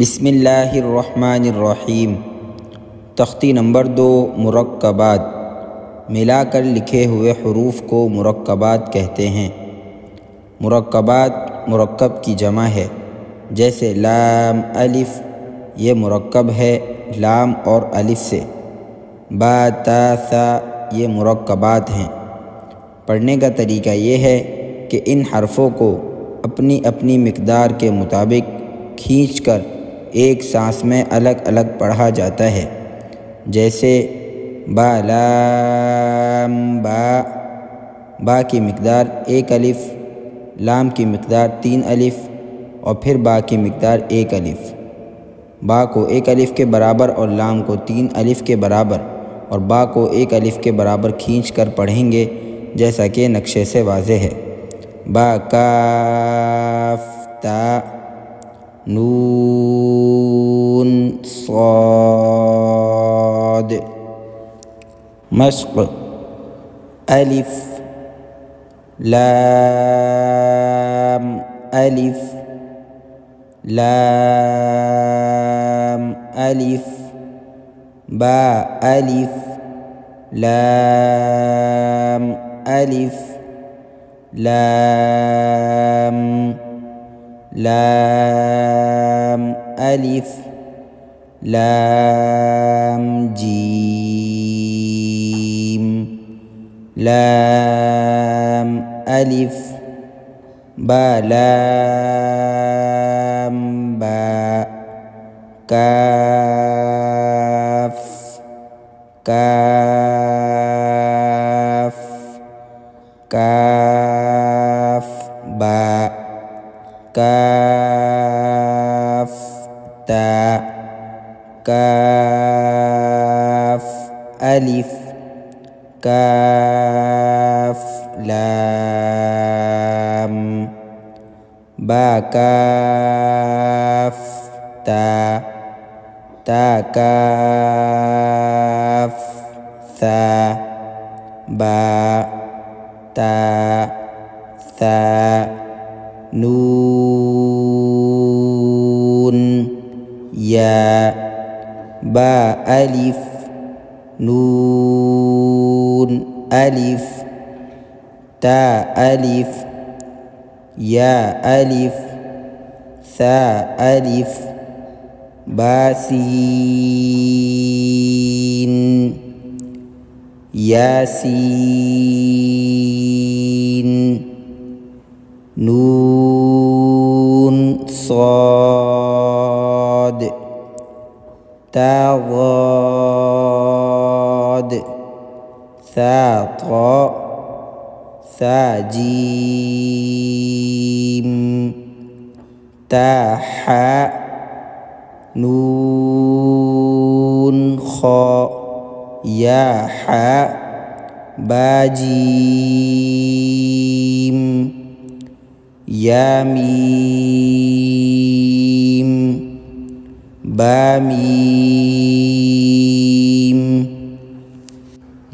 बिस्मिल्लाहिर्रहमानिर्रहीम। तख्ती नंबर 2 मुरक्कबात। मिलाकर लिखे हुए हरूफ को मुरक्कबात कहते हैं। मुरक्कबात मुरक्कब की जमा है। जैसे लाम अलिफ, ये मुरक्कब है लाम और अलिफ से। बा ता सा, ये मुरक्कबात हैं। पढ़ने का तरीका ये है कि इन हरफ़ों को अपनी अपनी मिक़दार के मुताबिक खींचकर एक सांस में अलग अलग पढ़ा जाता है। जैसे बा लाम बा, बा की मिक़दार 1 अलिफ, लाम की मिक़दार 3 अलिफ और फिर बा की मिक़दार 1 अलिफ। बा को 1 अलिफ के बराबर और लाम को 3 अलिफ के बराबर और बा को 1 अलिफ के बराबर खींच कर पढ़ेंगे, जैसा कि नक्शे से वाज़ेह है। बा काफ ता नून स्वाद। मश्क़ अलिफ लाम अलिफ लाम अलिफ बा अलिफ लाम अलिफ लाम लाम अलिफ लाम जीम लाम अलिफ बा लाम बा काफ काफ काफ बा काफ ता काफ अलिफ काफ लाम बा काफ ता ता काफ सा बा ता सा नून या बा अलिफ नून अलिफ ता अलिफ या अलिफ सा अलिफ बा सीन यासीन नून स्वाद ता ज़ाद सा ता सा जीम ता हा नून खा या हा बा जीम या मीम बा मीम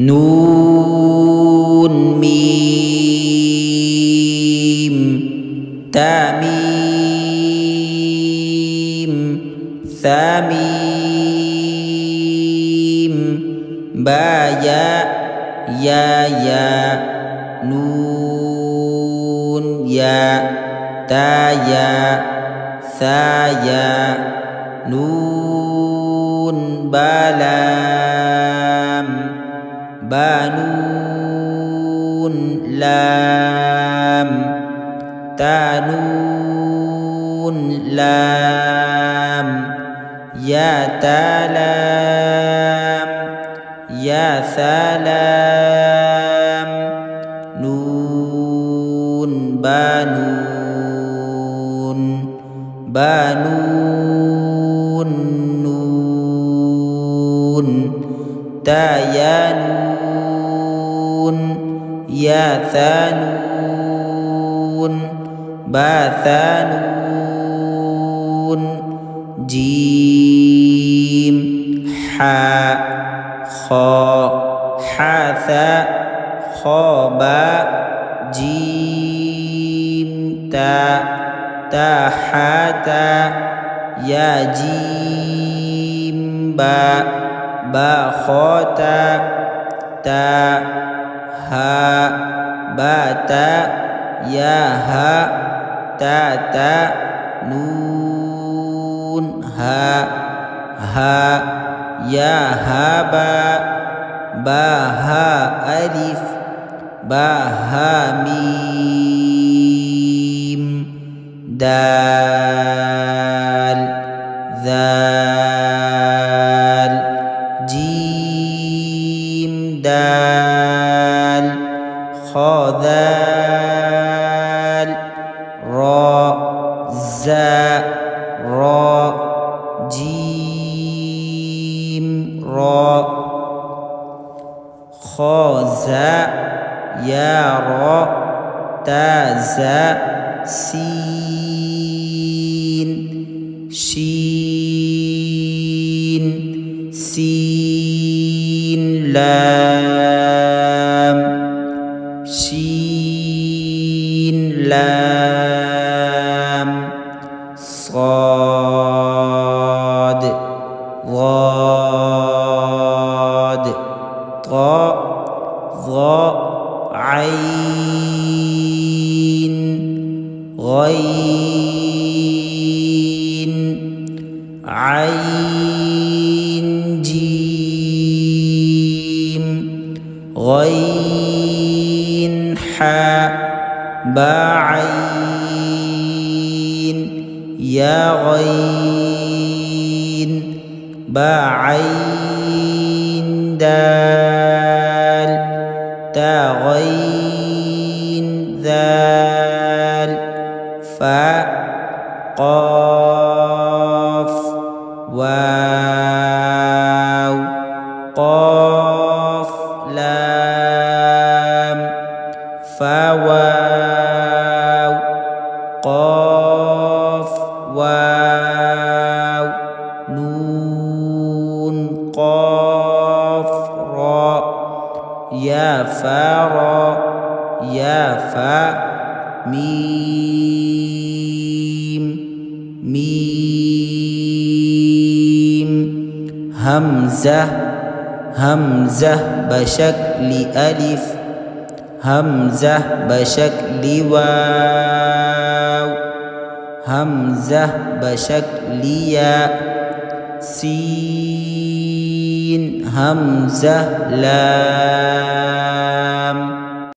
नून मीम ता मीम सा मीम बा या या नून या ता या सा या नून बा लाम बा नून लाम ता नून लाम या ता लाम या सलाम नून बानून बानून नून तायानून या थानून बाथानून जीम हा खा हाथा खबा जीम ता ताहाता يا جيم با با خا تا ها با تا يا ها تا نون ها يا ها با ها ألف با ها ميم دال ذال جيم دال خا ذال را زا را جيم را خا زا يا را تا زا سين شين سين لام شين لام صاد ضاد طاء ظاء عين غين عين جيم غين حاء با عين يا غين با عين دال تا غين ذال فا قاف واو قاف لام فا واو قاف واو نون قاف را يا فا را يا فا ميم ميم همزة همزة بشكل ألف همزة بشكل واو همزة بشكل ياء سين همزة لام